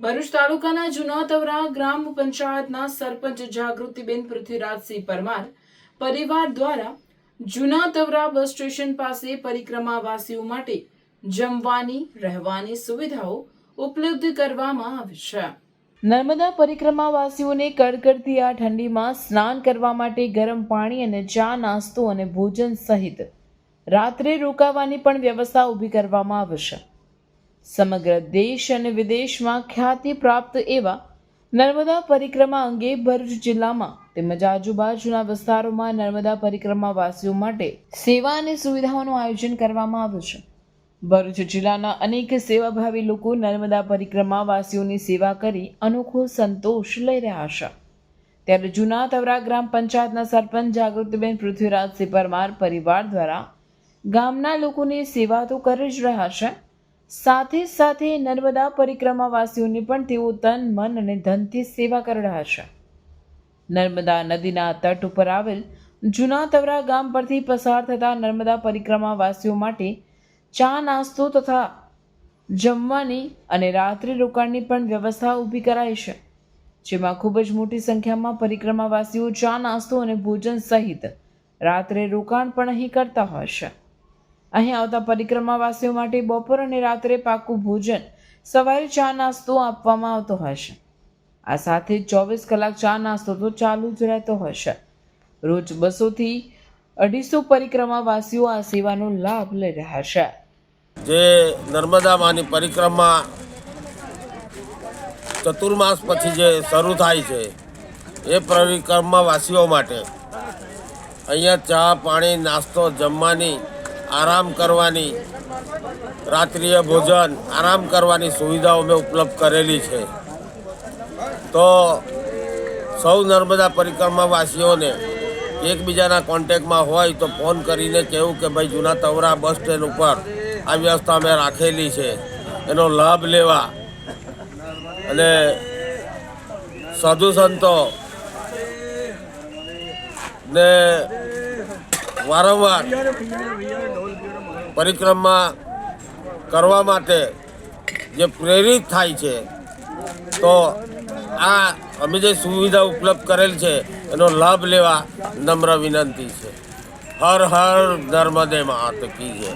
ભરૂચ તાલુકાના જૂના તવરા ગ્રામ પંચાયતના સરપંચ જાગૃતિબેન પૃથ્વીરાજસિંહ પરમાર પરિવાર દ્વારા જૂના તવરા બસ સ્ટેશન પાસે પરિક્રમાવાસીઓ માટે જમવાની રહેવાની સુવિધાઓ ઉપલબ્ધ કરવામાં આવી છે। નર્મદા પરિક્રમાવાસીઓને કડકડતી આ ઠંડીમાં સ્નાન કરવા માટે ગરમ પાણી અને ચા નાસ્તો અને ભોજન સહિત રાત્રે રોકાવાની પણ વ્યવસ્થા ઊભી કરવામાં આવશે। સમગ્ર દેશ અને વિદેશમાં ખ્યાતિ પ્રાપ્ત એવા નર્મદા પરિક્રમા અંગે ભરૂચ જિલ્લામાં તેમજ આજુબાજુના વિસ્તારોમાં નર્મદા પરિક્રમાવાસીઓ માટે સેવા અને સુવિધાઓનું આયોજન કરવામાં આવ્યું છે। ભરૂચ જિલ્લાના અનેક સેવાભાવી લોકો નર્મદા પરિક્રમાવાસીઓની સેવા કરી અનોખો સંતોષ લઈ રહ્યા છે। ત્યારે જૂના તવરા ગ્રામ પંચાયતના સરપંચ જાગૃતિબેન પૃથ્વીરાજસિંહ પરમાર પરિવાર દ્વારા ગામના લોકોની સેવા તો કરી જ રહ્યા છે, સાથે સાથે નર્મદા પરિક્રમાવાસીઓની પણ તેઓ તન મન અને ધનથી સેવા કરી રહ્યા છે। નર્મદા નદીના તટ ઉપર આવેલ જૂના તવરા ગામ પરથી પસાર થતા નર્મદા પરિક્રમાવાસીઓ માટે ચા નાસ્તો તથા જમવાની અને રાત્રિ રોકાણની પણ વ્યવસ્થા ઊભી કરાઈ છે, જેમાં ખૂબ જ મોટી સંખ્યામાં પરિક્રમાવાસીઓ ચા નાસ્તો અને ભોજન સહિત રાત્રે રોકાણ પણ અહીં કરતા હોય છે। અહીં આવતા પરિક્રમાવાસીઓ માટે બપોર અને રાત્રે પાકું ભોજન, સવારે ચા નાસ્તો આપવામાં આવતો હોય છે। આ સાથે 24 કલાક ચા નાસ્તો તો ચાલુ જ રહેતો હોય છે। રોજ 200 થી 250 પરિક્રમાવાસીઓ આ સેવાનો લાભ લઈ રહ્યા છે। જે નર્મદા માની પરિક્રમા ચતુર્માસ પછી જે શરૂ થાય છે એ પરિક્રમાવાસીઓ માટે અહીંયા ચા પાણી નાસ્તો જમવાની, આરામ કરવાની, રાત્રિય ભોજન આરામ કરવાની સુવિધાઓ અમે ઉપલબ્ધ કરેલી છે। તો સૌ નર્મદા પરિક્રમાવાસીઓને એકબીજાના કોન્ટેક્ટમાં હોય તો ફોન કરીને કહેવું કે ભાઈ જૂના તવરા બસ સ્ટેન્ડ ઉપર આ વ્યવસ્થા અમે રાખેલી છે, એનો લાભ લેવા અને સાધુ સંતો ને વારંવાર પરિક્રમા કરવા માટે જે પ્રેરિત થાય છે, તો આ અમે જે સુવિધા ઉપલબ્ધ કરેલ છે એનો લાભ લેવા નમ્ર વિનંતી છે। હર હર નર્મદે માત કી જય।